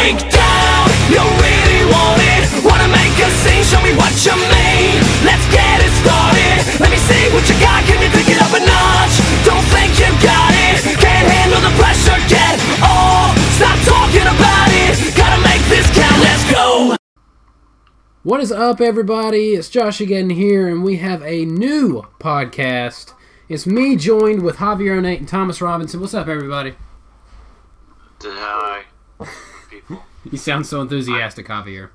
breakdown. You really want it? Wanna make a scene? Show me what you mean. Let's get it started. Let me see what you got. Can you pick it up a notch? Don't think you got it. Can't handle the pressure. Get off. Stop talking about it. Gotta make this count. Let's go. What is up, everybody? It's Josh again here, and we have a new podcast. It's me joined with Javier O'Nate and Thomas Robinson. What's up, everybody? Hi, people. You sound so enthusiastic, Javier.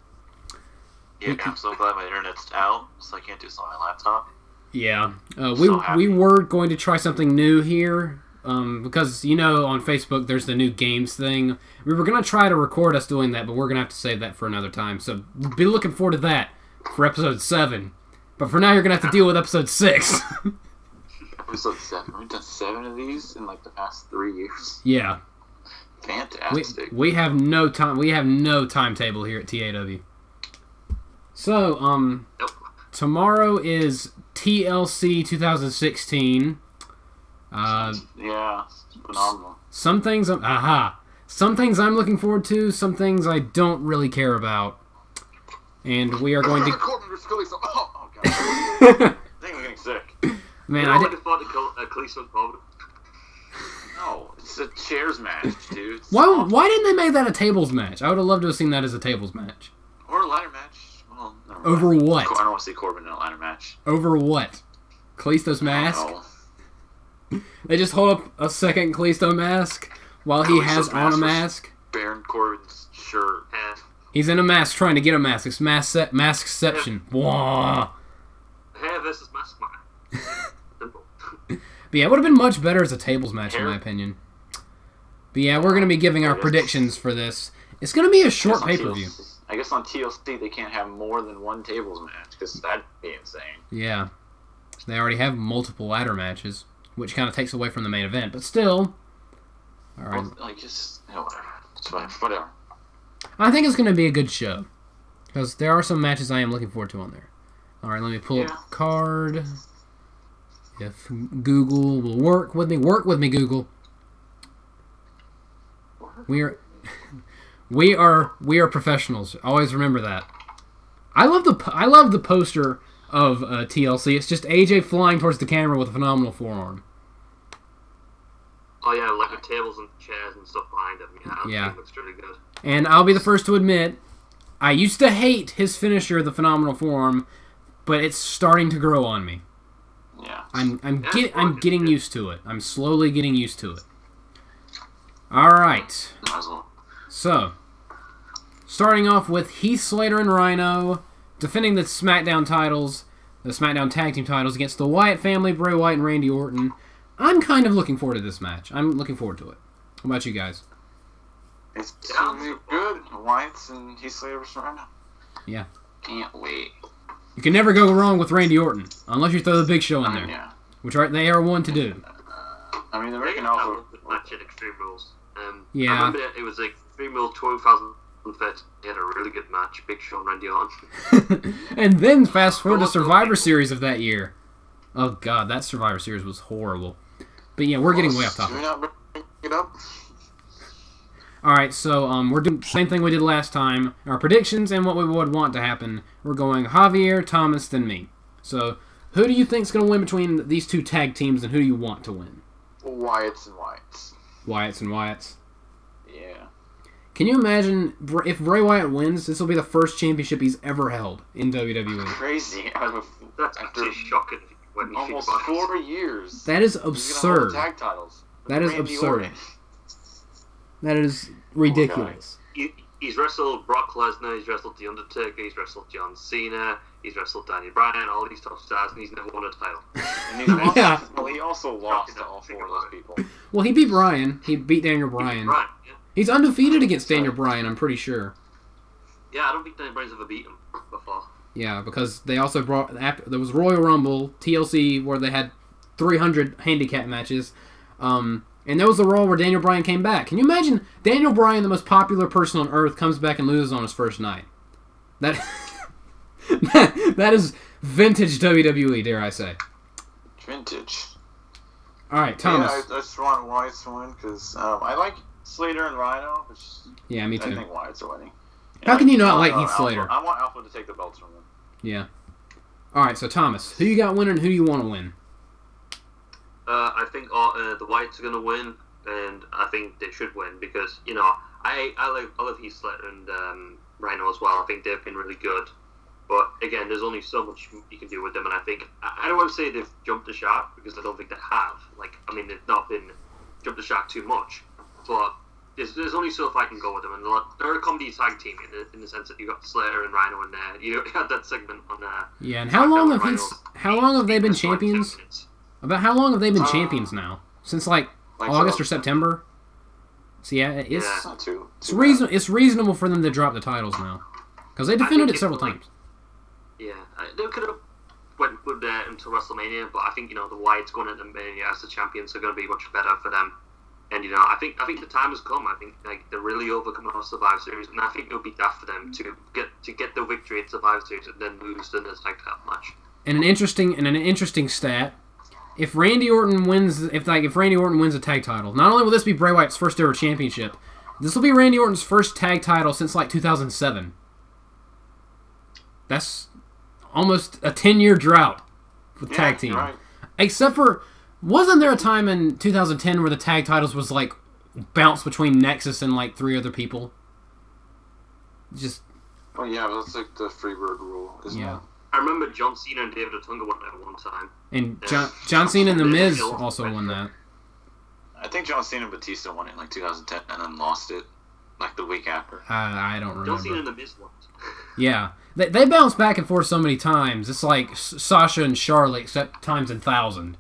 Yeah, I'm so glad my internet's out, so I can't do this on my laptop. Yeah, So happy. we were going to try something new here, because, you know, on Facebook there's the new games thing. We were going to try to record us doing that, but we're going to have to save that for another time. So be looking forward to that for episode 7. But for now, you're going to have to deal with episode 6. Episode 7. We've done 7 of these in like the past 3 years. Yeah. Fantastic. We have no time. We have no timetable here at TAW. So, Nope. tomorrow is TLC 2016. Yeah, it's phenomenal. Some things I'm looking forward to. Some things I don't really care about. And we are going to. Oh god. I think I'm getting sick. Man, You're I not did. looking forward to Cleveland Problem. No, it's a chairs match, dude. It's Why awful. didn't they make that a tables match? I would have loved to have seen that as a tables match. Or a ladder match. Well, never mind. Over what? I don't want to see Corbin in a ladder match. Over what? Kalisto's mask? No. They just hold up a second Kalisto mask while he has Kalisto's on a mask was- mask. Baron Corbin's shirt. He's in a mask trying to get a mask. It's maskception. Wah. Hair versus mask man. Simple. But yeah, it would have been much better as a tables match, in Hair? my opinion. But yeah, we're going to be giving our predictions for this. It's going to be a short pay-per-view. I guess on TLC they can't have more than one tables match, because that'd be insane. Yeah. They already have multiple ladder matches, which kind of takes away from the main event. But still, all right. Well, like, just, whatever. It's fine. Whatever. I think it's going to be a good show. Because there are some matches I am looking forward to on there. All right, let me pull up the card. If Google will work with me, Google. We are professionals. Always remember that. I love the poster of TLC. It's just AJ flying towards the camera with a phenomenal forearm. Oh yeah, like with tables and chairs and stuff behind him. Yeah, Yeah. It looks really good. And I'll be the first to admit, I used to hate his finisher, the phenomenal forearm, but it's starting to grow on me. Yeah. I'm getting used to it. I'm slowly getting used to it. All right. Might as well. So, starting off with Heath Slater and Rhino defending the SmackDown titles, the SmackDown Tag Team titles against the Wyatt family, Bray Wyatt and Randy Orton. I'm kind of looking forward to this match. I'm looking forward to it. How about you guys? It's gonna be good. Wyatt's and Heath Slater versus Rhino. Yeah. Can't wait. You can never go wrong with Randy Orton, unless you throw the Big Show in there, Yeah. which they are one to do. I mean, they're They making can also. have a match in Extreme Rules. Yeah. I remember it was like Extreme Rules 2013. They had a really good match. Big Show and Randy Orton. And then fast forward to Survivor Series of that year. Oh god, that Survivor Series was horrible. But yeah, we're getting way off topic. Do we not bring it up? Alright, so we're doing the same thing we did last time. Our predictions and what we would want to happen. We're going Javier, Thomas, then me. So, who do you think's going to win between these two tag teams, and who do you want to win? Wyatt's and Wyatt's. Wyatt's and Wyatt's. Yeah. Can you imagine if Bray Wyatt wins, this will be the first championship he's ever held in WWE? Crazy. That's After actually shocking when you think almost about it. 4 years. That is He's gonna hold absurd. the tag titles. That is Randy absurd. Orton. That is ridiculous. He's wrestled Brock Lesnar, he's wrestled The Undertaker, he's wrestled John Cena, he's wrestled Daniel Bryan, all these top stars, and he's never won a title. And he's also, Yeah. well, he also lost to all 4 of those people. Well, he beat Bryan. He beat Daniel Bryan. Right, yeah. He's undefeated against Daniel Bryan, I'm pretty sure. Yeah, I don't think Daniel Bryan's ever beat him before. Yeah, because they also brought there was Royal Rumble TLC where they had 300 handicap matches, and there was the Raw where Daniel Bryan came back. Can you imagine Daniel Bryan, the most popular person on earth, comes back and loses on his first night? That that is vintage WWE, dare I say? Vintage. All right, Thomas. Yeah, I just want Wyatt to win because I like Slater and Rhino. Which Yeah, me too. I think Wyatt's are winning. How can you not like Heath Slater? I want Alpha to take the belts from them. Yeah. All right, so Thomas, who you got winning? Who do you want to win? I think the Whites are going to win, and I think they should win because I love Heath Slater and Rhino as well. I think they've been really good, but again, there's only so much you can do with them, and I think I don't want to say they've jumped the shark because I don't think they have. They've not been jumped the shark too much, but there's only so far I can go with them, and they're a comedy tag team in the sense that you got Slater and Rhino in there. You had that segment on there. Yeah, and how long have they been champions? About how long have they been champions now? Since August or September? So yeah, it's not too it's reasonable for them to drop the titles now because they defended it several times. Yeah, they could have went with into WrestleMania, but I think the Wyatt's going into Mania as the champions are going to be much better for them. And I think the time has come. I think they're really overcoming our Survivor Series, and I think it would be daft for them to get the victory at Survivor Series and then lose in the tag title match. And an interesting stat: if Randy Orton wins, if Randy Orton wins a tag title, not only will this be Bray Wyatt's first ever championship, this will be Randy Orton's first tag title since 2007. That's almost a 10-year drought with tag team. Right. Except for, wasn't there a time in 2010 where the tag titles was bounced between Nexus and 3 other people? Just. Oh yeah, that's the Freebird rule, isn't it? I remember John Cena and David Otunga won that one time. And John Cena and The Miz also won that. I think John Cena and Batista won it in 2010 and then lost it the week after. I don't remember. John Cena and The Miz won. Yeah. They bounce back and forth so many times. It's like Sasha and Charlotte, except times 1,000.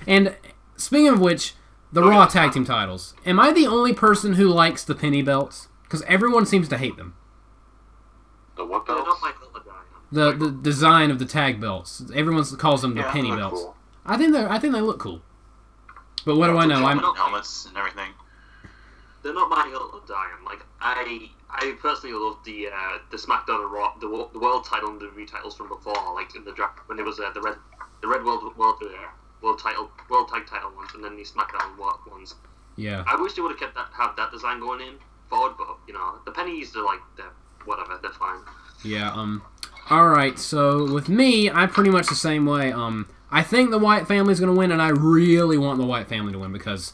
And speaking of which, the Raw tag team titles. Am I the only person who likes the penny belts? Because everyone seems to hate them. The what belts? The design of the tag belts. Everyone calls them the penny belts. Cool. I think they look cool. But what do I know? I'm helmets and everything. They're not my hill of dying. I personally love the SmackDown and Raw, the world title and the WWE titles from before, in the draft when it was the red world tag title ones, and then the SmackDown ones. Yeah. I wish they would have have that design going in forward, but the pennies are whatever, they're fine. Yeah. All right. So with me, I'm pretty much the same way. I think the Wyatt family's going to win, and I really want the Wyatt family to win because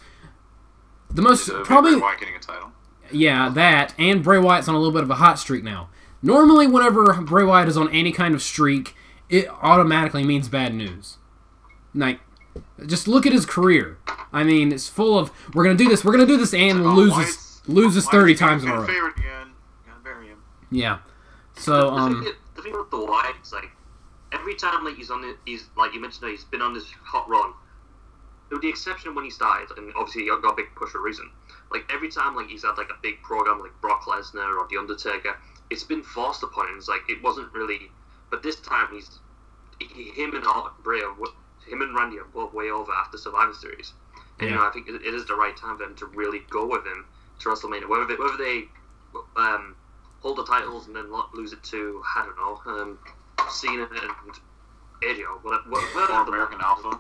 the most probably Bray Wyatt getting a title. Yeah, that, and Bray Wyatt's on a little bit of a hot streak now. Normally, whenever Bray Wyatt is on any kind of streak, it automatically means bad news. Just look at his career. I mean, it's full of we're gonna do this, and loses 30 times in a row. Favorite again. Gotta bury him. Yeah. So the thing with the Wyatt's every time he's like you mentioned, he's been on this hot run. With the exception of when he started, and obviously he got a big push for a reason. Every time he's had a big program like Brock Lesnar or The Undertaker, it's been forced upon him. It's it wasn't really. But this time him and Randy are both way over after Survivor Series, and I think it is the right time for them to really go with him to WrestleMania. Whether they hold the titles and then lose it to I don't know Cena and AJ or American Alpha.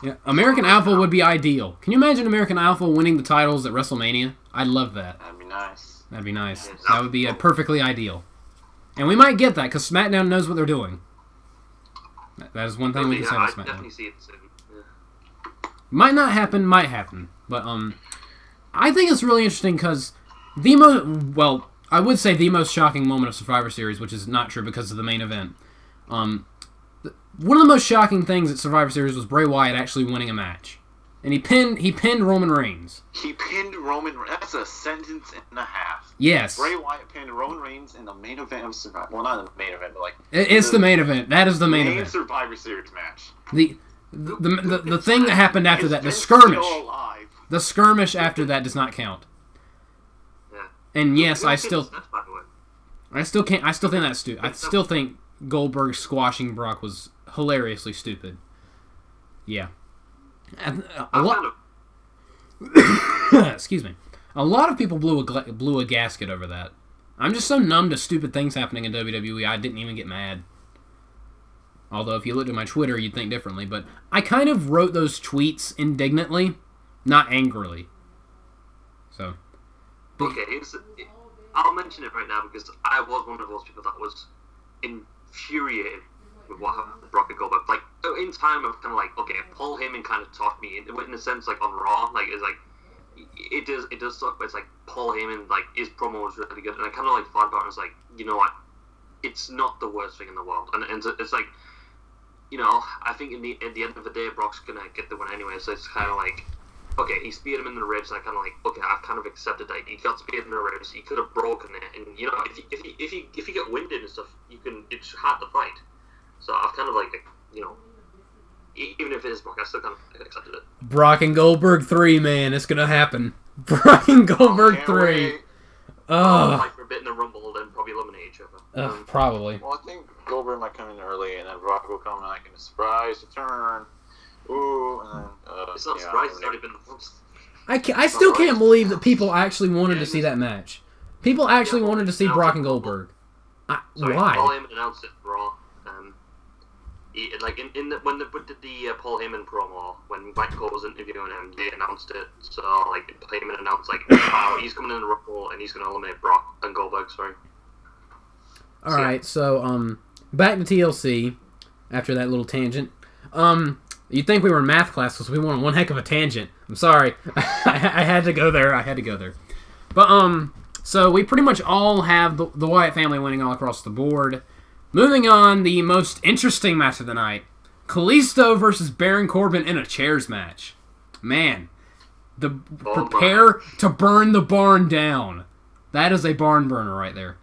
Yeah, American Alpha would be ideal. Can you imagine American Alpha winning the titles at WrestleMania? I'd love that. That'd be nice. That'd be nice. That would be perfectly ideal. And we might get that because SmackDown knows what they're doing. That is one thing we can say about SmackDown. Definitely see it soon. Yeah. Might not happen, might happen. But I think it's really interesting because I would say the most shocking moment of Survivor Series, which is not true because of the main event. One of the most shocking things at Survivor Series was Bray Wyatt actually winning a match. And he pinned Roman Reigns. He pinned Roman Reigns. That's a sentence and a half. Yes. Bray Wyatt pinned Roman Reigns in the main event of Survivor. Well, not in the main event, but It's the main event. That is the main event. Survivor Series match. The thing that happened after that, the skirmish. The skirmish after that does not count. Yeah. And yes, I still think that's stupid. I still think Goldberg squashing Brock was hilariously stupid. Yeah. Excuse me. A lot of people blew a gasket over that. I'm just so numb to stupid things happening in WWE, I didn't even get mad. Although if you looked at my Twitter, you'd think differently. But I kind of wrote those tweets indignantly, not angrily. So Okay, I'll mention it right now because I was one of those people that was infuriated with what happened with Brock and Goldberg. Like, in time, I was kind of like, okay, Paul Heyman kind of talked me into it in a sense, like on Raw. Like, it's like, it does suck, but it's like Paul Heyman, like, his promo was really good. And I kind of like thought about it and was like, you know what? It's not the worst thing in the world. And it's like, you know, I think at the end of the day, Brock's going to get the win anyway. So it's kind of like, okay, he speared him in the ribs, and I kind of like, okay, I've kind of accepted that. He got speared in the ribs, he could have broken it, and you know, if you get winded and stuff, it's hard to fight. So I've kind of like, you know, even if it is Brock, I still kind of accepted it. Brock and Goldberg 3, man, it's gonna happen. Brock and Goldberg 3. Fight for a bit in the Rumble, then probably eliminate each other. Probably. Well, I think Goldberg might come in early, and then Brock will come in like in a surprise return. Ooh, and then, it's not surprising. It's already been once. I still can't believe that people actually wanted to see that match. People actually wanted to see Brock and Goldberg. Why? Paul Heyman announced it Raw. Like when they did the Paul Heyman promo, when Mike Cole was interviewing him, they announced it. So like Heyman announced like, wow, he's coming in the Rumble and he's going to eliminate Brock and Goldberg. Sorry. All right, so back to TLC after that little tangent. You'd think we were in math class because we went on one heck of a tangent. I'm sorry. I had to go there. But, so we pretty much all have the Wyatt family winning all across the board. Moving on, the most interesting match of the night. Kalisto versus Baron Corbin in a chairs match. Man, prepare to burn the barn down. That is a barn burner right there.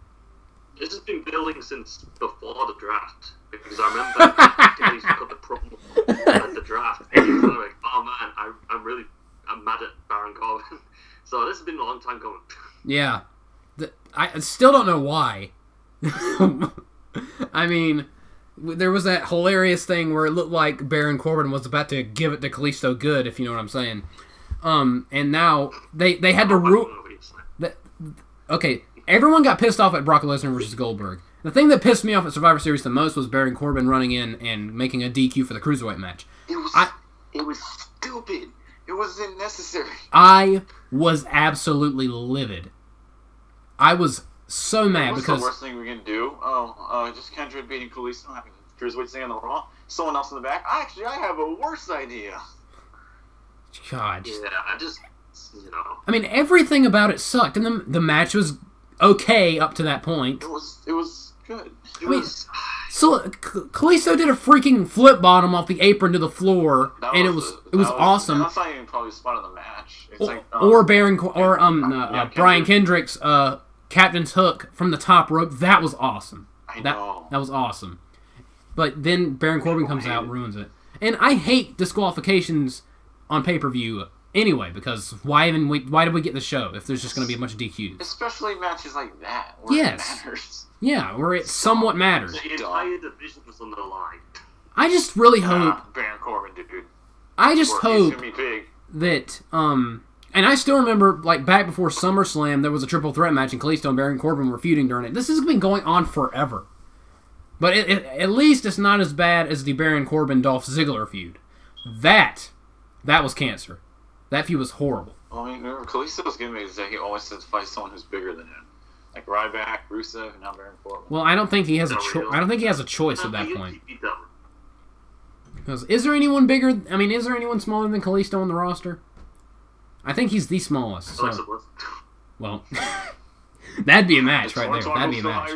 This has been building since before the draft. Because I remember Kalisto cut the promo at the draft. And he was like, oh man, I'm mad at Baron Corbin. So this has been a long time coming. Yeah. I still don't know why. I mean, there was that hilarious thing where it looked like Baron Corbin was about to give it to Kalisto good, if you know what I'm saying. And now they had to rule. Okay, everyone got pissed off at Brock Lesnar versus Goldberg. The thing that pissed me off at Survivor Series the most was Baron Corbin running in and making a DQ for the Cruiserweight match. It was stupid. It wasn't necessary. I was absolutely livid. I was so mad What's because the worst thing we can do? Just Kendrick beating Kalisto, having Cruiserweight staying on the Raw. Someone else in the back. Actually, I have a worse idea. God. Yeah, I mean, everything about it sucked, and the match was okay up to that point. It was good. So Kalisto did a freaking flip bottom off the apron to the floor, and it was awesome. That's not even probably the spot of the match. It's Brian Kendrick's Captain's Hook from the top rope. That was awesome. I know. That was awesome. But then Baron Corbin comes out and ruins it. And I hate disqualifications on pay-per-view anyway, because why did we get the show if there's just going to be a bunch of DQs? Especially matches like that, where it matters. Yeah, where it somewhat matters. The entire division was on the line. I just really hope... Baron Corbin, dude. I just hope he's gonna be big. that... And I still remember, like, back before SummerSlam, there was a triple threat match, and Kalisto and Baron Corbin were feuding during it. This has been going on forever. But at least it's not as bad as the Baron Corbin-Dolph Ziggler feud. That was cancer. That feud was horrible. Well, I mean, remember, Kalisto's gimmick is that he always says to fight someone who's bigger than him. Like Ryback, Rusev, and now Baron Corbin. Well, I don't think he has a choice. I don't think he has a choice at that point. Because is there anyone bigger? I mean, is there anyone smaller than Kalisto on the roster? I think he's the smallest. So. Well, that'd be a match right there. That'd be a match.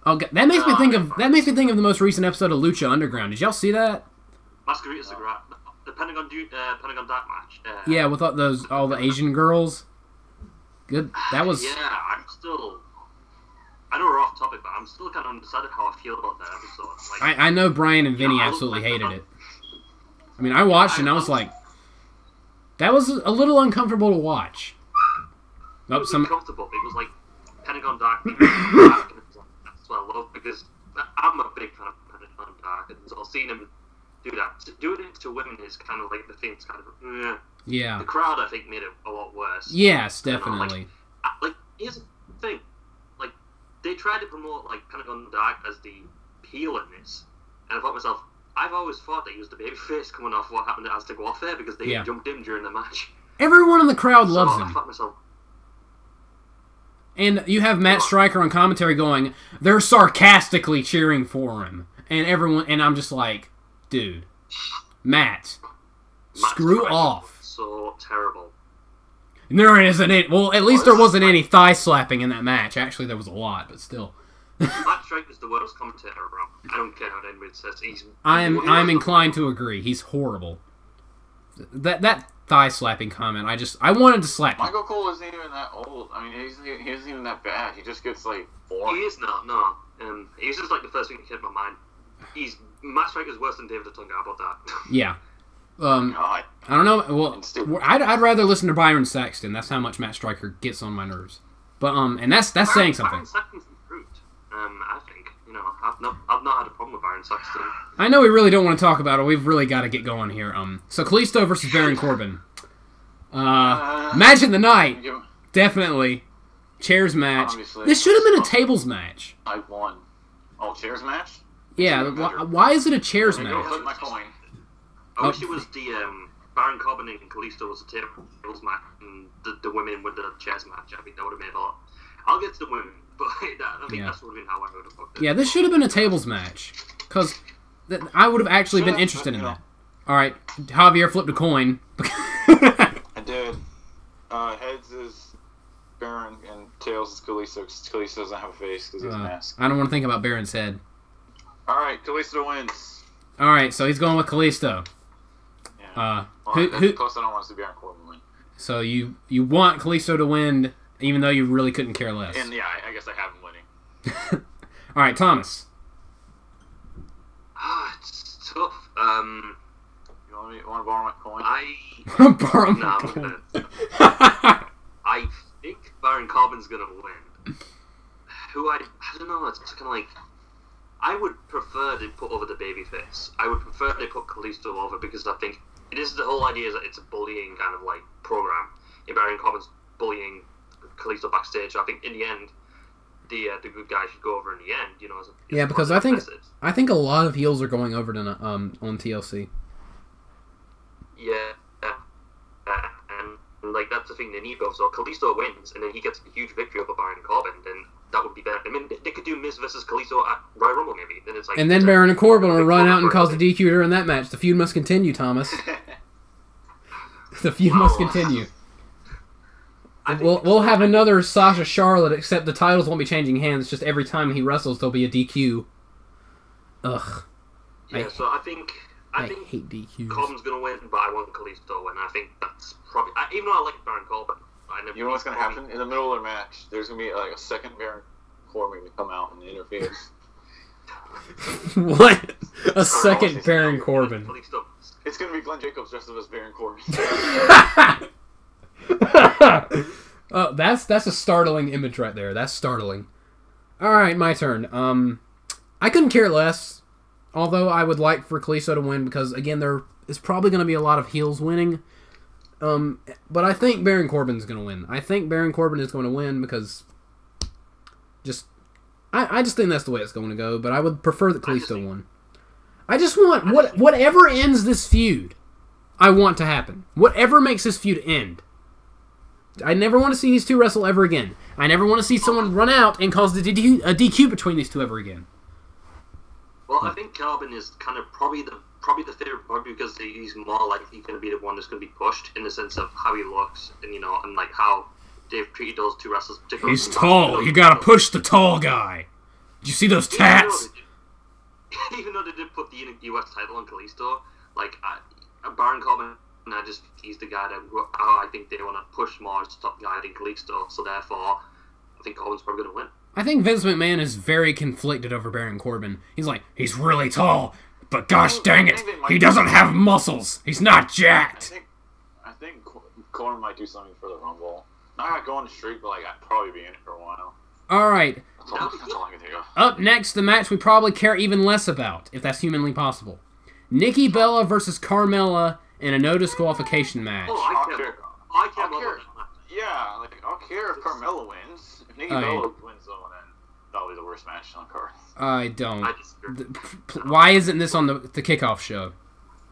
Oh, that makes me think of the most recent episode of Lucha Underground. Did y'all see that? Masquerade's the Pentagon Dark match. Yeah, with all the Asian girls. Good. That was. Yeah, I know we're off topic, but I'm still kind of undecided how I feel about that episode. Like, I know Brian and Vinny absolutely hated it. I mean, I watched it and I was like, that was a little uncomfortable to watch. It was uncomfortable. It was like Pentagon Dark. That's what I love, because I'm a big fan of Pentagon Dark, and so seeing him do that, doing it to women is kind of like the thing. It's kind of yeah. The crowd, I think, made it a lot worse. Yes, definitely. Like here's the thing, like they tried to promote like Pentagon Dark as the heel in this, and I thought to myself, I've always thought that he was the babyface coming off what happened at Aztec Warfare because they jumped him during the match. Everyone in the crowd loves him. I thought to myself, And you have Matt Stryker on commentary going, they're sarcastically cheering for him. And everyone, and I'm just like, dude, Matt screw Stryker off. was so terrible. There isn't any. Well, at least there wasn't any thigh slapping in that match. Actually, there was a lot, but still. Matt Stryker's the worst commentator around. I don't care what anybody says. I'm inclined to agree. He's horrible. That thigh slapping comment, I wanted to slap him. Michael Cole isn't even that old. I mean, he isn't even that bad. He just gets like boring. He is not. No. He's just like the first thing that came to my mind. Matt Stryker's worse than David Otunga. How about that? Yeah. God. I don't know. Well, I'd rather listen to Byron Saxton. That's how much Matt Stryker gets on my nerves. But and that's saying something. Byron Saxton's improved. I think I've not had a problem with Byron Saxton. I know we really don't want to talk about it. We've really got to get going here. So Kalisto versus Baron Corbin. Match of the night, definitely. Chairs match. Obviously. This should have been a tables match. I won. Oh, chairs match? Yeah. Why is it a chairs Go match? flip my coin. I wish it was the Baron Corbin and Kalisto was the tables match and the women with the chairs match. I think that would have made a lot. I'll get to the women, but I think that's would have been how I would have booked it. Yeah, this should have been a tables match. Because I would have actually been interested in that. Alright, Javier flipped a coin. I did. Heads is Baron and tails is Kalisto because Kalisto doesn't have a face because he has a mask. I don't want to think about Baron's head. Alright, Kalisto wins. Alright, so he's going with Kalisto. Yeah. Plus, I don't want to see Baron Corbin win. So you want Kalisto to win, even though you really couldn't care less. And yeah, I guess I have him winning. Alright, Thomas. It's tough. You want to borrow my coin? Borrow Nah, my coin. I think Baron Corbin's gonna win. I don't know. It's kind of like I would prefer they put over the babyface. I would prefer they put Kalisto over because I think it is the whole idea is that it's a bullying kind of like program. And Baron Corbin's bullying Kalisto backstage. I think in the end, the good guy should go over in the end. Yeah, because I think a lot of heels are going over to on TLC. Yeah, and like that's the thing they need both. So Kalisto wins, and then he gets a huge victory over Baron Corbin. Then that would be better. I mean, they could do Miz versus Kalisto at Royal Rumble, maybe. Then it's like, and then Baron and Corbin will run out and cause a DQ during that match. The feud must continue, Thomas. The feud must continue. We'll have another Sasha Charlotte, except the titles won't be changing hands. Just every time he wrestles, there'll be a DQ. Ugh. Yeah, so I think hate DQs. Corbin's gonna win, but I want Kalisto, and I think that's probably even though I like Baron Corbin. You know what's gonna happen in the middle of their match? There's gonna be like a second Baron Corbin to come out and interfere. What? A second Baron Corbin. It's gonna be Glenn Jacobs dressed up as Baron Corbin. Oh, that's a startling image right there. That's startling. All right, my turn. I couldn't care less. Although I would like for Kalisto to win because again there is probably going to be a lot of heels winning. But I think Baron Corbin's going to win. I think Baron Corbin is going to win because I just think that's the way it's going to go. But I would prefer that Kalisto won. I just want whatever ends this feud. I want to happen. Whatever makes this feud end. I never want to see these two wrestle ever again. I never want to see someone run out and cause a DQ between these two ever again. Well, I think Corbin is kind of probably the favorite part because he's more likely going to be the one that's going to be pushed in the sense of how he looks and and like how they've treated those two wrestlers. Particularly He's tall. You got to push the tall guy. Did you see those tats? Even though they did put the US title on Kalisto, like Baron Corbin, he's the guy that I think they want to push more as top guy than Kalisto. So therefore, I think Corbin's probably going to win. I think Vince McMahon is very conflicted over Baron Corbin. He's like, he's really tall, but gosh dang it, he doesn't have muscles. He's not jacked. I think Corbin might do something for the Rumble. Not going to streak, but like I'd probably be in it for a while. All right. That's all I can think of. Up next, the match we probably care even less about, if that's humanly possible. Nikki Bella versus Carmella in a no disqualification match. Oh, I care. Yeah, like I'll care if Carmella wins. If Nikki Bella wins, though, then that'll be the worst match on the card. I don't. Why isn't this on the kickoff show?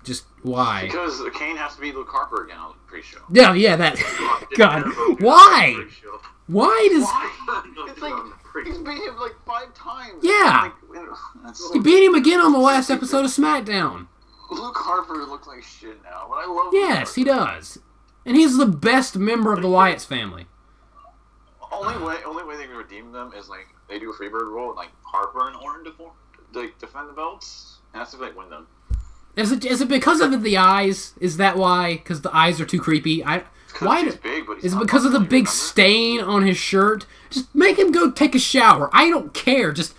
Just why? Because Kane has to be Luke Harper again on the pre-show. Yeah, that. God, why? Why does... It's like, he's beat him like 5 times. Yeah. Like, He beat him again on the last episode of SmackDown. Luke Harper looks like shit now, but I love Yes, he does. And he's the best member of the Wyatt's family. Only way they can redeem them is like they do a Freebird rule and like Harper and Orton defend the belts. And that's to like win them. Is it because of the eyes? Is that why? Because the eyes are too creepy? Why? He's big, but he's Is it not because of the muscly, big remember? stain on his shirt? Just make him go take a shower. I don't care. Just.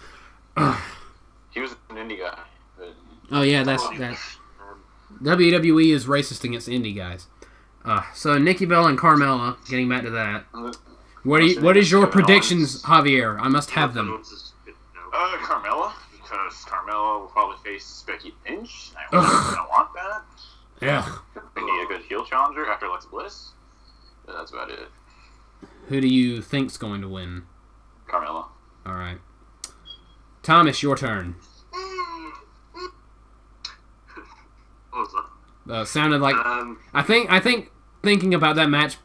He was an indie guy. But Oh yeah, that's that. WWE is racist against indie guys. So Nikki Bella and Carmella. Getting back to that. What is your predictions, Javier? I must have them. Carmella, because Carmella will probably face Becky Lynch. I don't want that. Yeah. They need a good heel challenger after Alexa Bliss. But that's about it. Who do you think's going to win? Carmella. All right. Thomas, your turn. What was that? Sounded like I think thinking about that match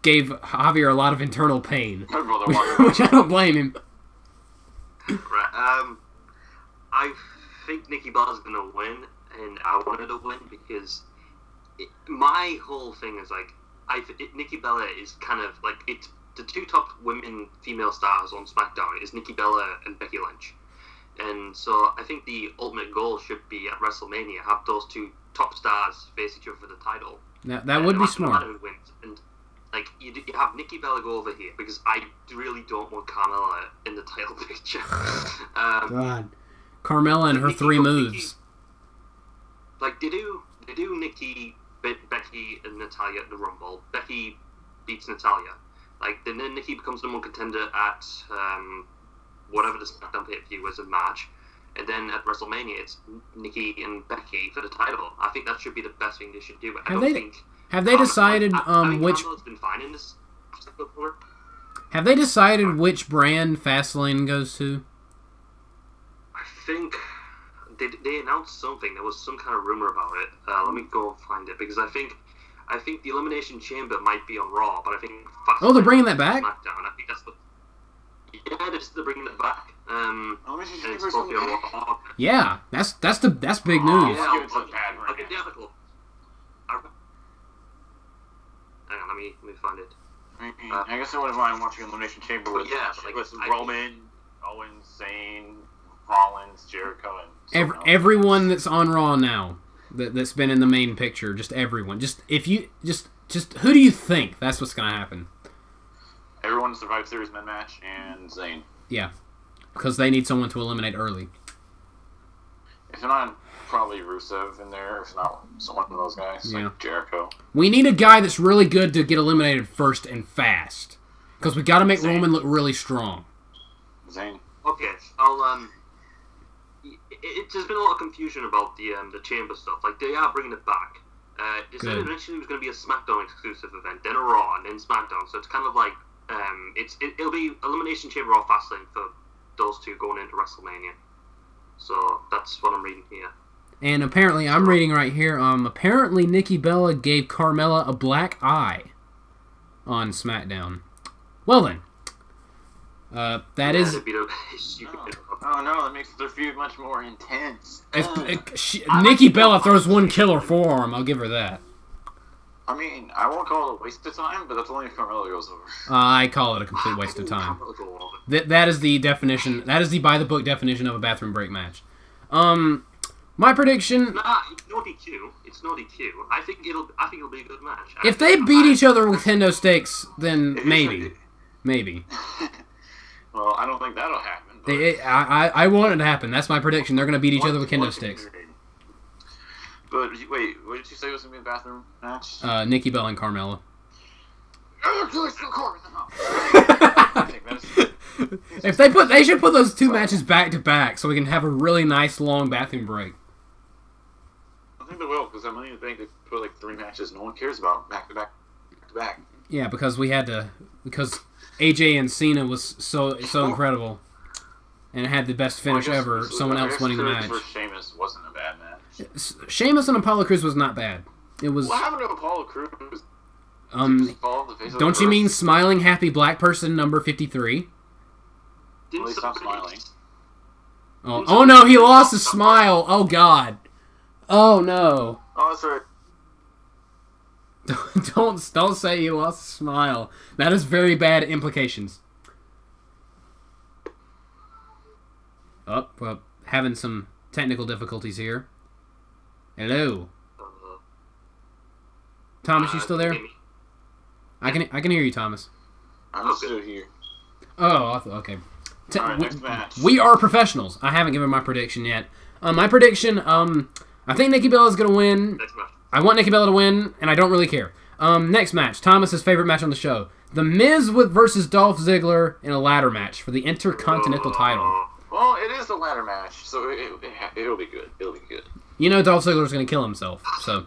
gave Javier a lot of internal pain, Her brother Walker. which I don't blame him. Right. I think Nikki Bella's gonna win, and I want her to win because my whole thing is like Nikki Bella is kind of like it's the 2 top women female stars on SmackDown is Nikki Bella and Becky Lynch, and so I think the ultimate goal should be at WrestleMania have those 2 top stars face each other for the title. That would be smart. No matter who wins, and like you have Nikki Bella go over here because I really don't want Carmella in the title picture. God, Carmella and her Nikki 3 go- moves. Nikki, like they do Nikki, Becky, and Natalya at the Rumble. Becky beats Natalya. Like then Nikki becomes the 1 contender at whatever the SmackDown pay-per-view was in March, and then at WrestleMania it's Nikki and Becky for the title. I think that should be the best thing they should do. Have they decided which? Carmella's been fine in this. Have they decided which brand Fastlane goes to? I think they announced something. There was some kind of rumor about it. Let me go and find it because I think the Elimination Chamber might be on Raw, but I think Oh, they're bringing that back? SmackDown. I think that's they're bringing it back. And Elimination it's Chamber's supposed to be on on Raw. Yeah, that's big news. Yeah. give it to Chad I'll get the article. Hang on, let me find it. I guess I wouldn't mind watching Elimination Chamber with, with I- Roman, Owens, Zayn, Rollins, Jericho, and someone else. Everyone that's on Raw now that's been in the main picture, just everyone. Just who do you think? That's what's gonna happen. Everyone in Survivor Series men match and Zayn. Yeah, because they need someone to eliminate early. If not, probably Rusev in there. If not, someone from those guys like Jericho. We need a guy that's really good to get eliminated first and fast, because we got to make Zayn. Roman look really strong. Zayn. Okay, there's been a lot of confusion about the Chamber stuff. Like they are bringing it back. They said Good. initially it was going to be a SmackDown exclusive event, then a Raw, and then SmackDown. So it's kind of like it'll be Elimination Chamber or Fastlane for those 2 going into WrestleMania. So that's what I'm reading here. And apparently, I'm reading right here. Apparently, Nikki Bella gave Carmella a black eye on SmackDown. Well then, that is. Oh no, that makes their feud much more intense. Nikki Bella throws one killer forearm. I'll give her that. I mean, I won't call it a waste of time, but that's only if Carmella goes over. I call it a complete waste of time. That is the definition. That is the by the book definition of a bathroom break match. My prediction. Nah, it's no DQ. It's no DQ. I think it'll be a good match. If they beat each other with kendo sticks, then maybe. Well, I don't think that'll happen. But I want it to happen. That's my prediction. They're going to beat each other with kendo sticks. But wait, what did you say was going to be the bathroom match? Nikki Bella and Carmella. They should put those 2 matches back to back so we can have a really nice long bathroom break. I think they will, because I'm only think they put like 3 matches no one cares about back to back. Yeah, because AJ and Cena was so incredible, and it had the best finish ever. Someone else winning the match. Versus Sheamus wasn't a bad match. Sheamus and Apollo Crews was not bad. It was. What happened to Apollo Crews? Don't you mean smiling happy black person number 53? Well, he stopped smiling. Oh no, he lost his smile. Oh god. Oh no. Oh, that's right. Don't say he lost his smile. That is very bad implications. Oh, well, having some technical difficulties here. Hello. Thomas, you still there? I can hear you, Thomas. I'm still here. Oh, okay. Alright, next match. We are professionals. I haven't given my prediction yet. My prediction, I think Nikki Bella's gonna win. Next match. I want Nikki Bella to win, and I don't really care. Next match, Thomas's favorite match on the show. The Miz versus Dolph Ziggler in a ladder match for the Intercontinental title. Well, it is the ladder match, so it'll be good. It'll be good. You know Dolph Ziggler's gonna kill himself, so...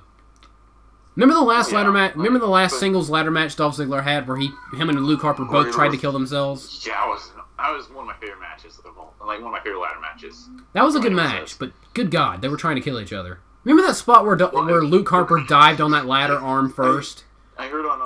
Remember the last ladder match? Remember the last singles ladder match Dolph Ziggler had, where him and Luke Harper both tried to kill themselves? Yeah, that was one of my favorite matches of all. Like, one of my favorite ladder matches. That was a good match, but good God, they were trying to kill each other. Remember that spot where Luke Harper dived on that ladder arm first? I heard when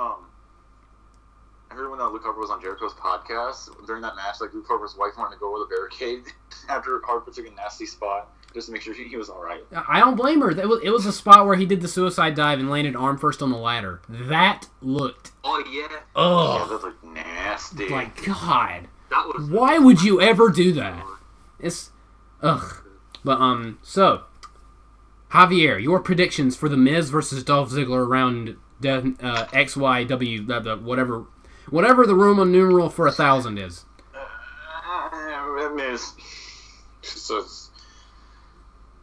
Luke Harper was on Jericho's podcast during that match, like Luke Harper's wife wanted to go over the barricade after Harper took a nasty spot just to make sure he was all right. I don't blame her. It was a spot where he did the suicide dive and landed arm first on the ladder. That looked. Oh yeah. Ugh. Yeah, that looked nasty. My God. That was. Why would you ever do that? It's. Ugh. But so. Javier, your predictions for the Miz versus Dolph Ziggler around XYW, whatever the Roman numeral for 1,000 is. Miz. So,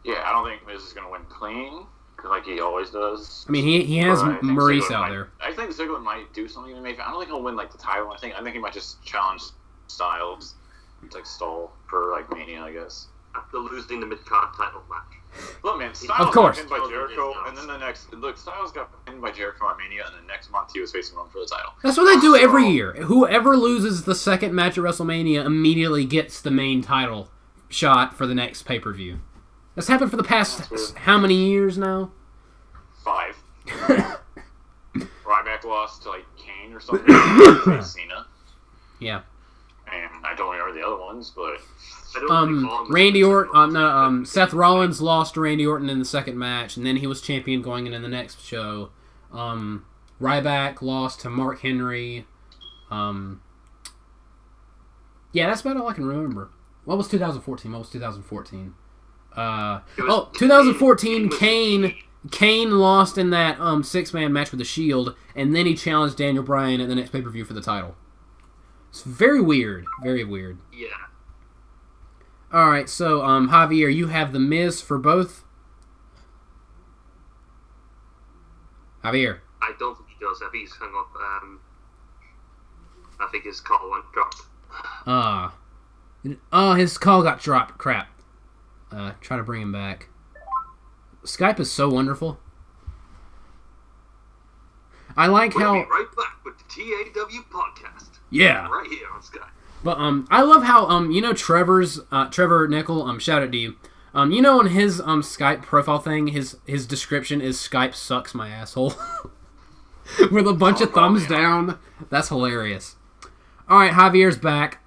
yeah, I don't think Miz is going to win clean, like he always does. I mean, he has Maurice Ziggler out there. I think Ziggler might do something to make it. I don't think he'll win like the title. I think he might just challenge Styles, like stall for like Mania, I guess. After losing the mid-card title match. Look, man, Styles got pinned by Jericho, and then Styles got pinned by Jericho at Mania, and then next month he was facing Roman for the title. That's what they do every year. Whoever loses the second match at WrestleMania immediately gets the main title shot for the next pay-per-view. That's happened for the past how many years now? 5. Ryback lost to like Kane or something. Cena. Yeah. And I don't remember the other ones, but. Randy Orton, Seth Rollins lost to Randy Orton in the second match, and then he was champion going into the next show. Ryback lost to Mark Henry. Yeah, that's about all I can remember. What was 2014? 2014, Kane lost in that 6-man match with the Shield, and then he challenged Daniel Bryan at the next pay-per-view for the title. It's very weird. Very weird. Yeah. Alright, so, Javier, you have the Miz for both? Javier. I don't think he does. I think he's hung up. I think his call went dropped. His call got dropped. Crap. Try to bring him back. Skype is so wonderful. I like how... We'll be right back with the TAW podcast. Yeah. Right here on Skype. But I love how Trevor Nickel, shout out to you. On his Skype profile thing, his description is Skype sucks my asshole. With a bunch of thumbs down. That's hilarious. Alright, Javier's back.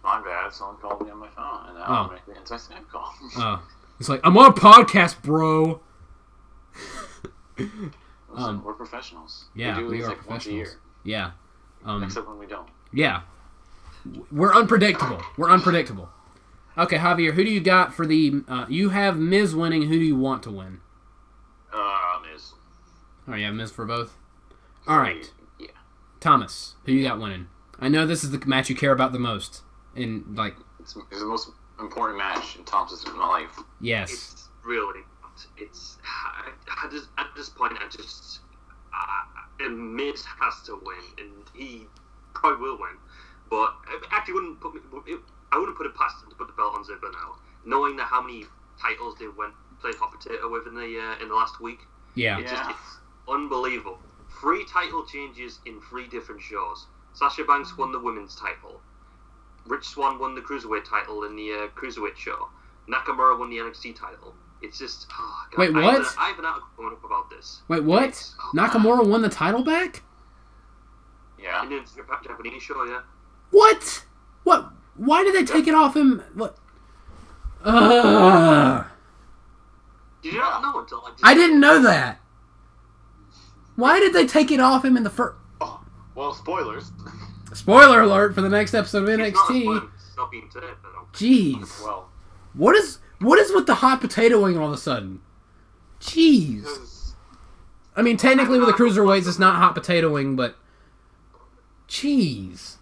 My bad, someone called me on my phone and now I'm making an anti-Skype call. Oh. It's like, I'm on a podcast, bro. Listen, we're professionals. Yeah, we do these are like professionals. once a year. Yeah. Except when we don't. Yeah. We're unpredictable. Okay, Javier, who do you got for the... you have Miz winning. Who do you want to win? Miz. Oh, you have Miz for both? Alright. Yeah. Thomas, who you got winning? I know this is the match you care about the most. It's the most important match in Thomas's life. Yes. It's really... It's... At this point, and Miz has to win, and he probably will win. But I actually wouldn't put it past him to put the belt on Ziggler now, knowing that how many titles they played hot potato with in the last week. Yeah. It's unbelievable. 3 title changes in 3 different shows. Sasha Banks won the women's title. Rich Swann won the cruiserweight title in the cruiserweight show. Nakamura won the NXT title. It's just... Oh, God. Wait, what? I have an article going up about this. Wait, what? Nakamura won the title back? Yeah. In the Japanese show, yeah. What? What? Why did they take it off him? What? Did you not know until I didn't know that. Why did they take it off him in the first... Oh, well, spoilers. Spoiler alert for the next episode of NXT. It's not being today, though. Jeez. Well, What is with the hot potatoing all of a sudden? Jeez. because I mean, technically with the cruiserweights, it's not hot potatoing, but jeez.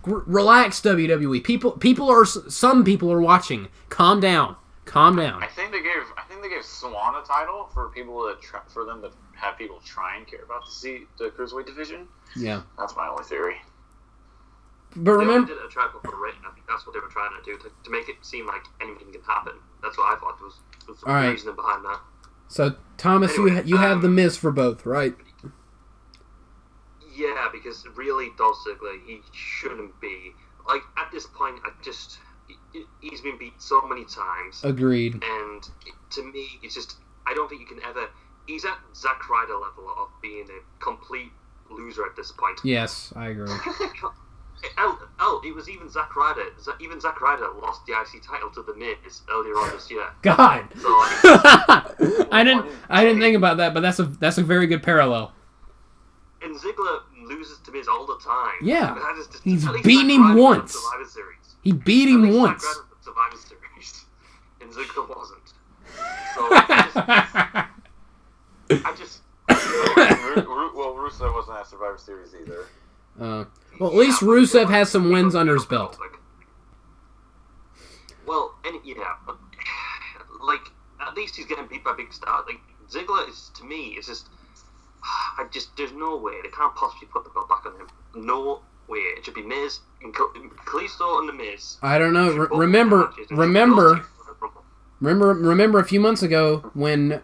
Relax, WWE. Some people are watching. Calm down. Calm down. I think they gave Swan a title for for them to have people try and care about the cruiserweight division. Yeah. That's my only theory. But They remember, did a track for rating. I think that's what they were trying to do to make it seem like anything can happen. That's what I thought was the All right. reasoning behind that. so Thomas, Anyway, you have the Miz for both, right? Yeah, because really, Dolph Ziggler, he shouldn't be. Like, at this point, he's been beat so many times. Agreed. And to me, it's just, I don't think you can ever. He's at Zack Ryder level of being a complete loser at this point. Yes, I agree. It was even Zack Ryder. Even Zack Ryder lost the IC title to The Miz earlier on this year. God. So, like, I didn't think about that, but that's a very good parallel. and Ziggler loses to Miz all the time. Yeah. He's at least beaten Zack him Ryder won once. Survivor Series. He beat At him least once. Zack Ryder won Survivor Series, and Ziggler wasn't. So I just Well, Rusev wasn't at Survivor Series either. Well, at least Rusev has some wins under his belt. Well, and yeah, but, like, at least he's getting beat by big stars. Like, Ziggler is, to me, it's just, there's no way they can't possibly put the belt back on him. No way. It should be Miz, and Kalisto and the Miz. I don't know. Remember a few months ago when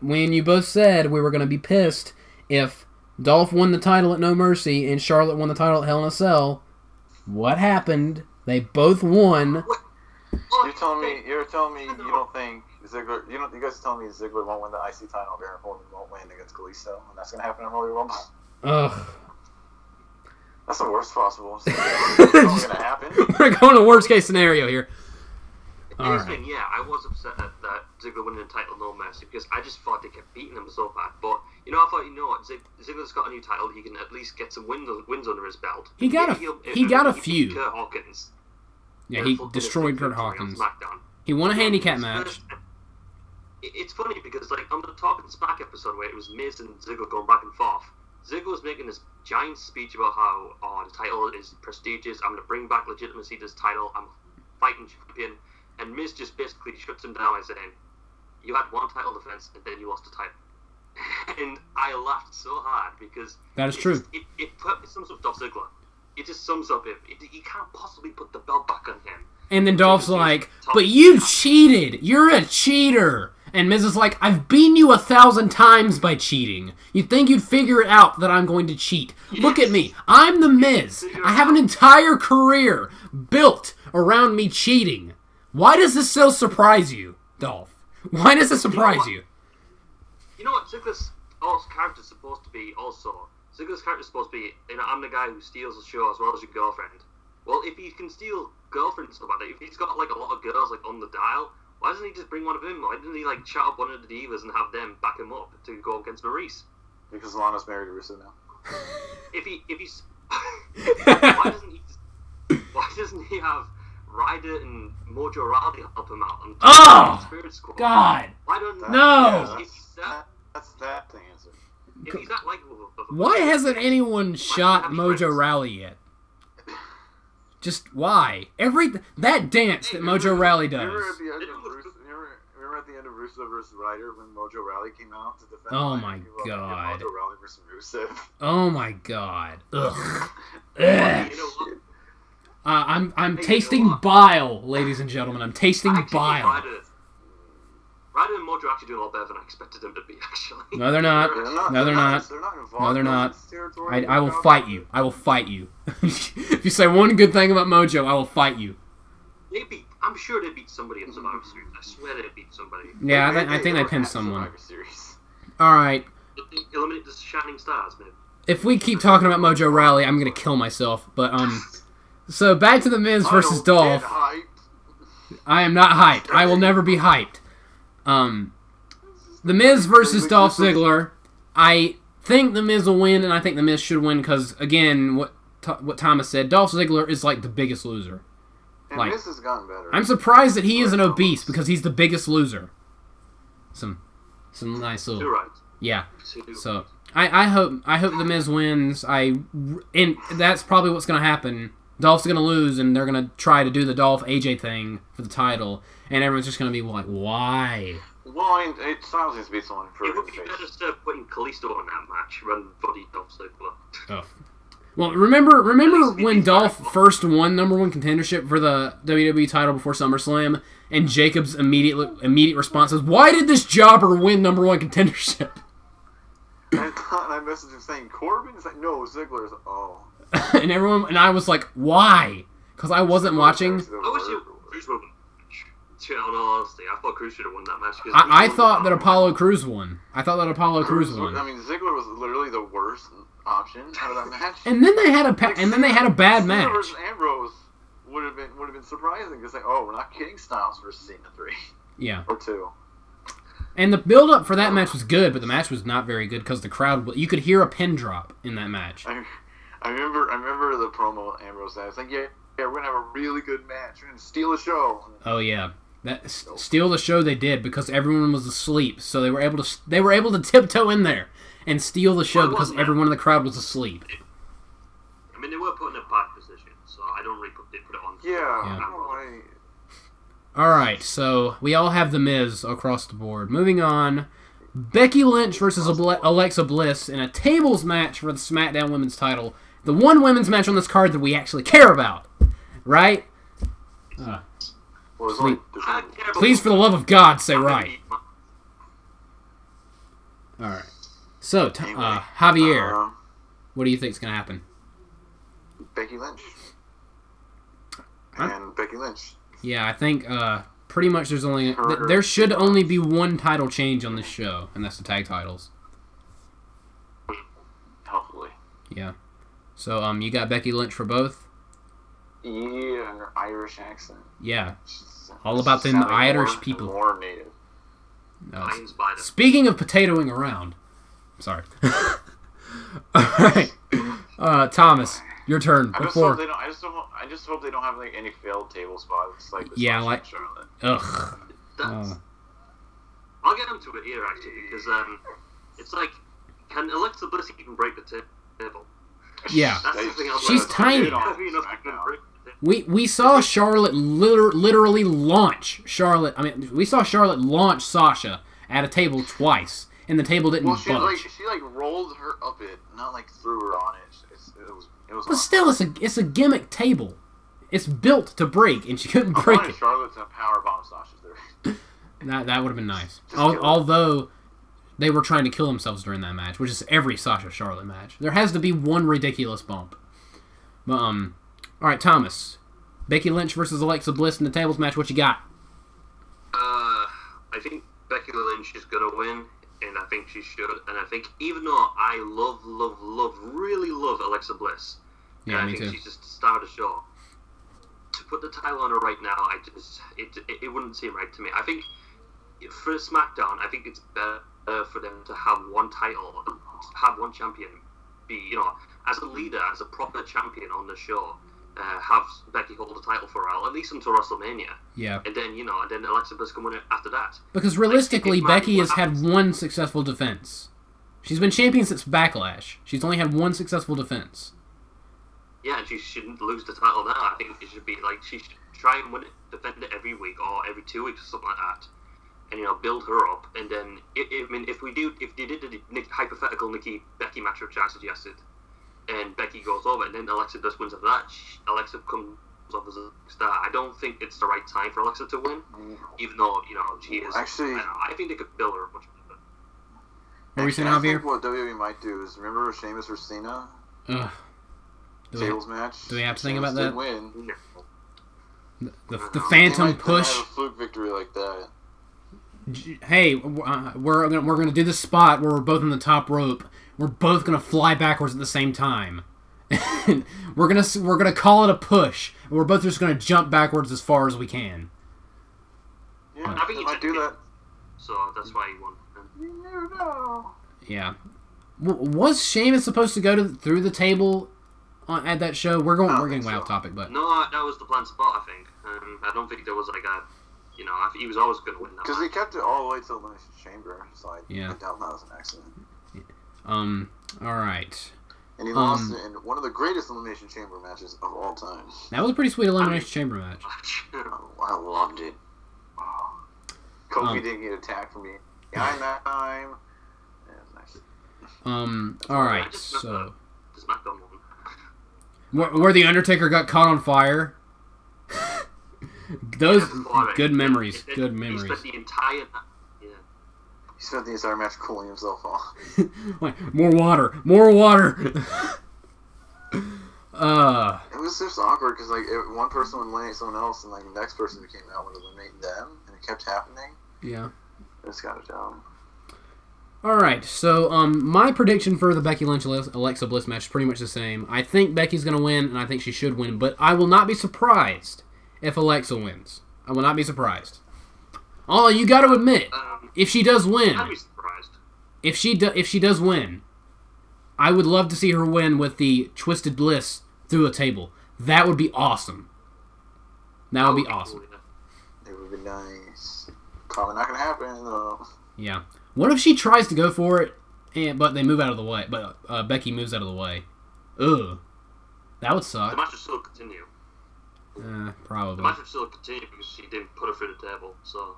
you both said we were going to be pissed if Dolph won the title at No Mercy and Charlotte won the title at Hell in a Cell. What happened? They both won. You're telling me you don't think Ziggler? You guys are telling me Ziggler won't win the IC title, Baron Corbin won't win against Kalisto, and that's gonna happen in Royal Rumble. Ugh. That's the worst possible. It's only gonna happen. We're going to worst case scenario here. All Here's the right. thing, yeah, I was upset that Ziggler winning the title No Mercy because I just thought they kept beating him so bad. But I thought, you know what, Ziggler's got a new title. He can at least get some wins under his belt. He got a beat few. Kurt Hawkins. Yeah, he destroyed Kurt Hawkins. He won a handicap match. It's funny because, like, on the Talk and Smack episode where it was Miz and Ziggler going back and forth, Ziggler was making this giant speech about how, the title is prestigious, I'm going to bring back legitimacy to this title, I'm a fighting champion, and Miz just basically shuts him down by saying, you had one title defense and then you lost the title. And I laughed so hard because That is true. It sums up Dolph Ziggler. It just sums up him. You can't possibly put the belt back on him. And then Dolph's like, but you cheated. You're a cheater. And Miz is like, I've beaten you 1,000 times by cheating. You'd think you'd figure it out that I'm going to cheat. Look at me. I'm the Miz. I have an entire career built around me cheating. Why does this still surprise you, Dolph? Why does this surprise you? You know what Ziggler's character's supposed to be also? Ziggler's character's supposed to be, I'm the guy who steals the show as well as your girlfriend. Well, if he can steal girlfriends and stuff like that, if he's got like a lot of girls like on the dial, why doesn't he just bring one of them? Why doesn't he like chat up one of the divas and have them back him up to go against Maurice? Because Lana's married to Rusev now. If he's why doesn't he have Ryder and Mojo Rawley help him out? And Spirit Squad? God. Why don't No. That's the answer. If he's that likable, Why hasn't anyone shot Mojo Rawley yet? Just why? That dance that Mojo Rawley does. Remember at the end of Rusev versus Ryder when Mojo Rawley came out to defend? Oh my God. Mojo Rawley versus Rusev. Oh my God. Ugh. you know what? I'm tasting bile, ladies and gentlemen. I'm tasting bile. Ryder and Mojo actually do a lot better than I expected them to be, actually. No, they're not. No, they're not. They're not involved. No, they're not. Territory. I will fight you. I will fight you. If you say one good thing about Mojo, I will fight you. They beat I'm sure they beat somebody in Survivor Series. I swear they beat somebody. Yeah, I think they pinned someone. Survivor Series. All right. Eliminate the Shining Stars, man. If we keep talking about Mojo Rawley, I'm gonna kill myself. But so back to the Miz versus Dolph. I am not hyped. I will never be hyped. The Miz versus Dolph Ziggler. I think the Miz will win, and I think the Miz should win because, again, what Thomas said, Dolph Ziggler is like the biggest loser. And Like, Miz has gotten better. I'm surprised that he isn't obese because he's the biggest loser. Some nice little. You're right. Yeah. So I hope the Miz wins. And that's probably what's gonna happen. Dolph's gonna lose, and they're gonna try to do the Dolph AJ thing for the title, and everyone's just gonna be like, "Why?" Well, Styles needs to beat someone for It would be face. better to putting Kalisto in that match rather than Buddy Dolph Ziggler. Oh. Well, remember when Dolph first won #1 contendership for the WWE title before SummerSlam, and Jacob's immediate response was, "Why did this jobber win #1 contendership?" And I messaged him saying, Corbin? He's like, no, Ziggler's. Oh. and I was like, "Why?" Because I wasn't watching. I wish Cruz would. In all honesty, I thought Cruz should have won that match. I thought that Apollo Crews won. I mean, Ziggler was literally the worst option out of that match. and then they had a bad Cena match. versus Ambrose would have been surprising because we're not kidding Styles versus Cena 3 Yeah. or 2. And the build-up for that match was good, but the match was not very good because the crowd. You could hear a pin drop in that match. I remember the promo Ambrose said. It's like, yeah, we're gonna have a really good match. We're gonna steal the show. Oh yeah, steal the show they did because everyone was asleep, so they were able to tiptoe in there and steal the show because everyone in the crowd was asleep. I mean, they were put in a bad position, so I don't really put it on. Yeah. I don't know why. Alright, so we all have the Miz across the board. Moving on, Becky Lynch versus Alexa Bliss in a tables match for the SmackDown Women's title. The one women's match on this card that we actually care about. Right? Please, for the love of God, say right. Alright. So, Javier, what do you think is going to happen? Becky Lynch. And Becky Lynch. Yeah, I think pretty much there should only be one title change on this show, and that's the tag titles. Hopefully. Yeah. So you got Becky Lynch for both? Yeah, and her Irish accent. Yeah. All about them Irish people. More native. No, speaking of potatoing around. Sorry. Alright. Thomas, your turn. I just hope they don't have like any failed table spots like this. Yeah, like Charlotte. Ugh. I'll get into it here actually because it's like, can Alexa Bliss even break the table? Yeah, that's the thing. She's tiny. We saw Charlotte literally launch Charlotte. I mean, we saw Charlotte launch Sasha at a table twice, and the table didn't budge. She rolled her up it, not like threw her on it. It was. But still, it's a gimmick table. It's built to break, and she couldn't break it. Charlotte to powerbomb Sasha there. That would have been nice. Although they were trying to kill themselves during that match, which is every Sasha Charlotte match. There has to be one ridiculous bump. But all right, Thomas, Becky Lynch versus Alexa Bliss in the tables match. What you got? I think Becky Lynch is gonna win, and I think she should. And I think even though I really love Alexa Bliss, yeah, and me I think too. she's just the star of the show. To put the title on her right now, it wouldn't seem right to me. I think for SmackDown, I think it's better for them to have one title, have one champion be, as a leader, as a proper champion on the show. Have Becky hold the title for a while, at least until WrestleMania. Yeah. And then, then Alexa Bliss can win it after that. Because realistically, Becky has had one successful defense. She's been champion since Backlash. She's only had one successful defense. Yeah, and she shouldn't lose the title now. I think it should be like she should try and win it, defend it every week or every 2 weeks or something like that, and build her up. And then, if they did the hypothetical Nikki Becky match which I suggested, and Becky goes over, and then Alexa Bliss wins after that, Alexa comes off as a star. I don't think it's the right time for Alexa to win, even though she is. Actually, I think they could build her much better. What are we saying, I Javier? think what WWE might do is remember Sheamus versus Cena tables match. Do we have to think about Sheamus that? did win. the Phantom They push. have a fluke victory like that. Hey, we're gonna do this spot where we're both on the top rope. We're both gonna fly backwards at the same time. we're gonna call it a push. And we're both just gonna jump backwards as far as we can. Yeah, I think they he might did do it. that. So that's why he won. You never know. Yeah. Was Sheamus supposed to go through the table at that show? We're getting way off topic, but No, that was the planned spot, I think. I don't think there was like a, he was always going to win that. Because they kept it all the way to the Elimination Chamber, so I Yeah. doubt that was an accident. all right. And he lost it in one of the greatest Elimination Chamber matches of all time. That was a pretty sweet Elimination Chamber match. Oh, I loved it. Oh. Kofi didn't get attacked from me. Behind that time. Yeah, it was nice. All right. So, The SmackDown one. where the Undertaker got caught on fire. Those good memories. Good He memories. spent the entire. Yeah. He spent the entire match cooling himself off. Like, more water. More water. It was just awkward because like one person would eliminate someone else, and like the next person who came out would eliminate them, and it kept happening. Yeah. It's got a job. All right. So, my prediction for the Becky Lynch Alexa Bliss match is pretty much the same. I think Becky's gonna win, and I think she should win, but I will not be surprised if Alexa wins. I will not be surprised. Oh, you got to admit, if she does win, I'd be surprised. if she does win, I would love to see her win with the Twisted Bliss through a table. That would be awesome. That would be awesome. It would be nice. Probably not gonna happen though. Yeah. What if she tries to go for it, but they move out of the way? But Becky moves out of the way. Ugh. That would The suck. match would still continue. The Probably. match would still continue because she didn't put her through the table. So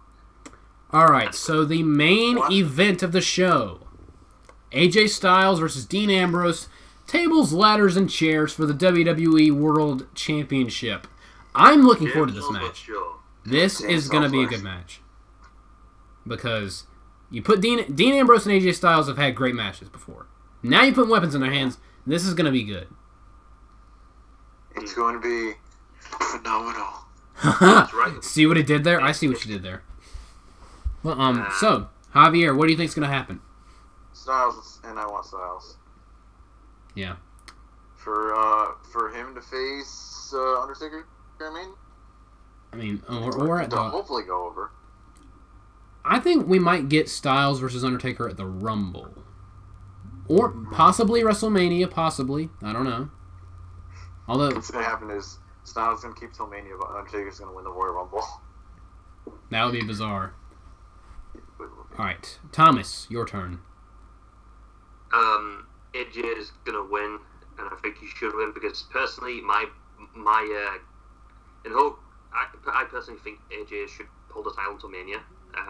Alright, so the main event of the show. AJ Styles versus Dean Ambrose. Tables, ladders, and chairs for the WWE World Championship. I'm looking forward to this match. Sure. This is going to be a good match. Because you put Dean Ambrose and AJ Styles have had great matches before. Now you put weapons in their hands. This is going to be good. It's going to be phenomenal. right. See what he did there? I see what you did there. Well, so, Javier, what do you think is going to happen? Styles, and I want Styles. Yeah. For him to face Undertaker, I mean, or at to the... hopefully go over. I think we might get Styles versus Undertaker at the Rumble. Or possibly WrestleMania, possibly. I don't know. Although... What's going to happen is Styles going to keep till Mania, but Undertaker's going to win the Royal Rumble. That would be bizarre. Alright, Thomas, your turn. AJ is gonna win, and I think he should win because personally, I personally think AJ should pull the title to Mania. I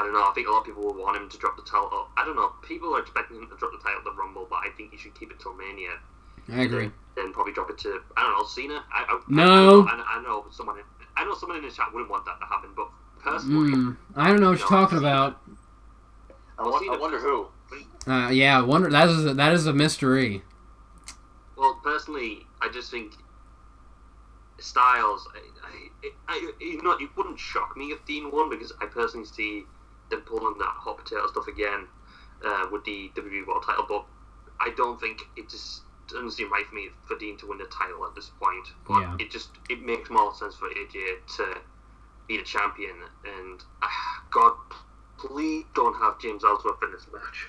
don't know. I think a lot of people will want him to drop the title. I don't know. People are expecting him to drop the title at the Rumble, but I think he should keep it till Mania. I agree. Then probably drop it to Cena. No. I know someone in the chat wouldn't want that to happen, but personally, I don't know what you're talking about. I wonder who. Yeah, wonder that is a mystery. Well, personally, I just think Styles. It wouldn't shock me if Dean won because I personally see them pulling that hot potato stuff again with the WWE World Title. But I don't think it just doesn't seem right for me for Dean to win the title at this point. But Yeah. it makes more sense for AJ to be the champion. And God, please don't have James Ellsworth in this match.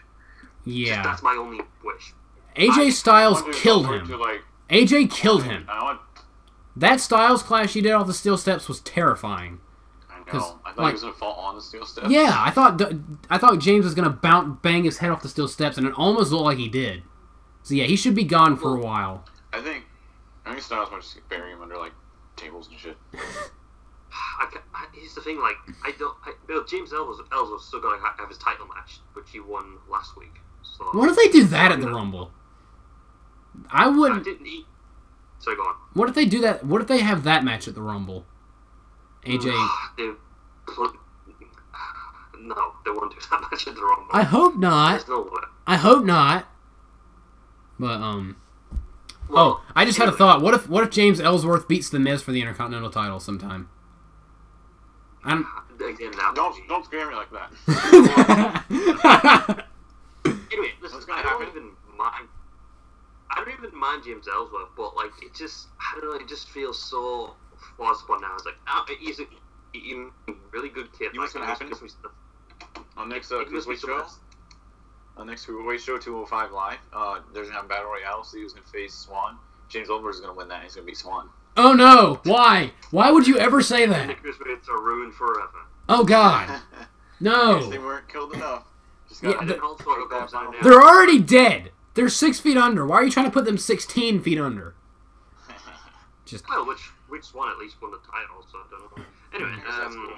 Yeah. That's my only wish. AJ Styles killed him. AJ killed him. I That Styles clash he did off the steel steps was terrifying. know. I thought he was going to fall on the steel steps. Yeah, I thought James was gonna bang his head off the steel steps, and it almost looked like he did. So yeah, he should be gone for a while. I think Styles might just bury him under like tables and shit. Here's the thing, like James Ellsworth's still got to have his title match, which he won last week. So What if they do that at the Rumble? I wouldn't. So go on. What if they do that? What if they have that match at the Rumble? AJ. No, they won't do that match at the Rumble. I hope not. There's no way. I hope not. But Oh, I just had a thought. What if James Ellsworth beats The Miz for the Intercontinental title sometime? Again, that Don't scare me like that. Anyway, listen, I don't even mind James Ellsworth, but like I don't know, it just feels so forceful now. It's like he's a really good kid. You know what's gonna happen? On next Cruiserweight show? On next Cruiserweight show, 205 Live, there's gonna have a Battle Royale, so who's gonna face Swan. James Ellsworth is gonna win that, he's gonna beat Swan. Oh no! Why? Why would you ever say that? The Cruiserweights are ruined forever. Oh god! No! They weren't killed enough. Just Yeah, gotta They're already dead! They're 6 feet under. Why are you trying to put them 16 feet under? Just Well, which one at least won the title, so I don't know. Anyway, That's cool.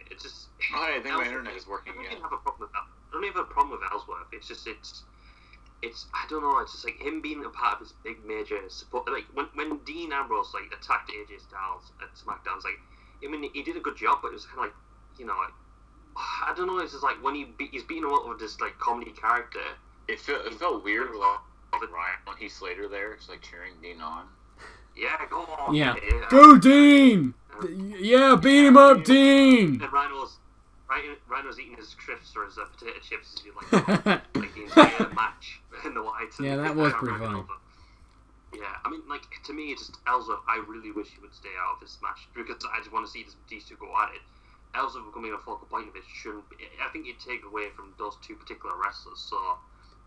It's just... I think my internet is working I don't again. even have a problem with that. I don't even have a problem with Ellsworth. It's just, it's I don't know, it's just like him being a part of this big major support. Like, when Dean Ambrose, like, attacked AJ Styles at SmackDown, it's like, I mean, he did a good job, but it was kind of like, you know, like, I don't know, it's just like when he's beating him up with this, like, comedy character. It felt weird with Ryan and Heath Slater there, just like cheering Dean on. Yeah, go on. yeah. Go Dean! Yeah, beat him up, Dean! And Rhino's eating his crisps or his potato chips as he like the entire match in the lights. Yeah, that was pretty funny. Yeah, I mean, like, to me, it's just Ellsworth. I really wish he would stay out of this match because I just want to see these two go at it. Ellsworth becoming a focal point of it shouldn't be. I think it'd take away from those two particular wrestlers. So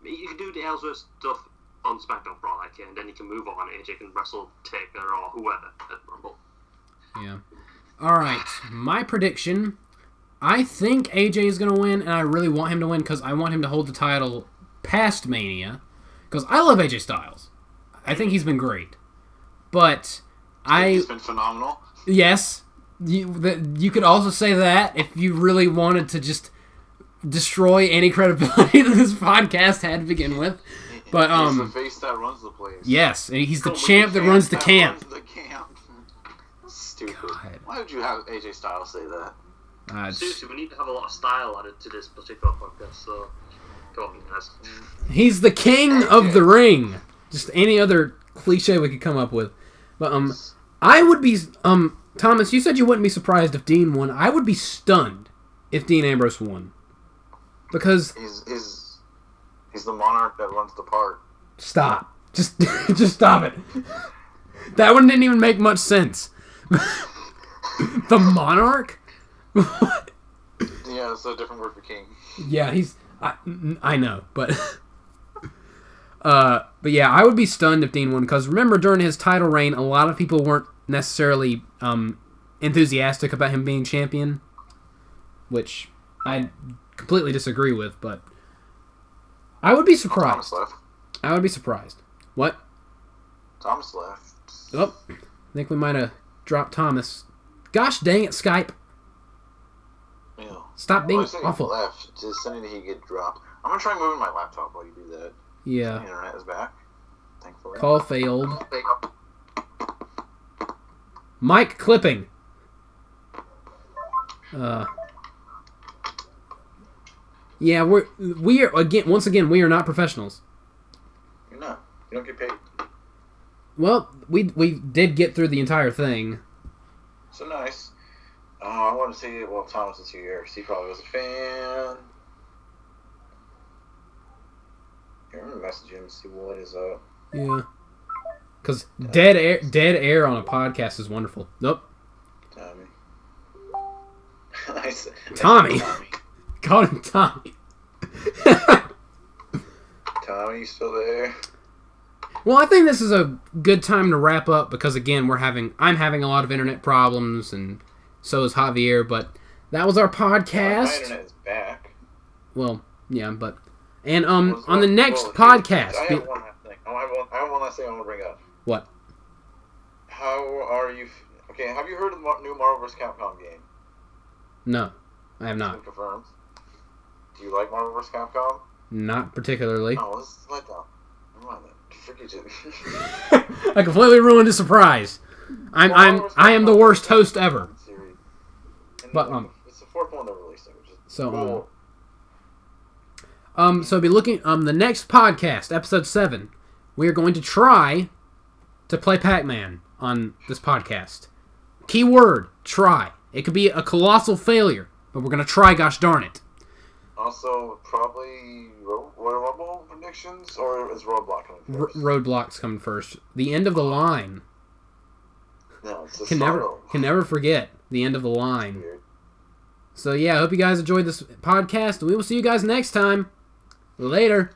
you can do the Ellsworth stuff on SmackDown for all I care, and then you can move on. AJ can wrestle Taker or whoever at Rumble. Yeah. Alright, my prediction. I think AJ is going to win, and I really want him to win because I want him to hold the title past Mania. Because I love AJ Styles. I think he's been great. But He's been phenomenal. Yes. You could also say that if you really wanted to just destroy any credibility that this podcast had to begin with. But he's the face that runs the place. Yes, and he's the champ that runs the camp. Stupid. God. Why would you have AJ Styles say that? Seriously, we need to have a lot of style added to this particular podcast, so go on, guys. He's the king of the ring. Just any other cliche we could come up with. But I would be Thomas, you said you wouldn't be surprised if Dean won. I would be stunned if Dean Ambrose won. Because he's the monarch that runs the park. Stop. Just stop it. That one didn't even make much sense. The monarch? What? Yeah, it's a different word for king. Yeah, I know, but yeah, I would be stunned if Dean won because remember during his title reign, a lot of people weren't necessarily enthusiastic about him being champion, which I completely disagree with. But I would be surprised. Thomas left. I would be surprised. What? Thomas left. Oh, I think we might have dropped Thomas. Gosh dang it, Skype! Yeah. Stop being Well, awful. Left. Just sending that he get dropped. I'm gonna try moving my laptop while you do that. Yeah. The internet is back. Thankfully. Call failed. Mic clipping. Yeah, we are once again we are not professionals. You're not. You don't get paid. Well, we did get through the entire thing. So nice. I want to see Thomas is here. He probably was a fan. Here, I'm gonna message him and see what is up. Yeah. Because dead air on a podcast is wonderful. Nope. Tommy. Tommy. Call him Tommy. Tommy, you still there? Well, I think this is a good time to wrap up because again, I'm having a lot of internet problems and so is Javier, but that was our podcast. My internet is back. Well, yeah, but on the next podcast. I have one last thing. I have one last thing I want to bring up. What? How are you? Okay, have you heard of the new Marvel vs. Capcom game? No, I have It's not. been confirmed. Do you like Marvel vs. Capcom? Not particularly. Oh, this is let down. Never mind that. Forget it. I completely ruined the surprise. I am the worst host ever. But it's the fourth one they're releasing, which is so cool. so be looking the next podcast, episode 7. we are going to try to play Pac-Man on this podcast. Keyword, try. It could be a colossal failure, but we're going to try, gosh darn it. Also, probably Royal Rumble predictions, or is Roadblock coming first? Roadblock's coming first. The end of the line. No, it's the Can never forget the end of the line. Weird. So yeah, I hope you guys enjoyed this podcast. We will see you guys next time. Later.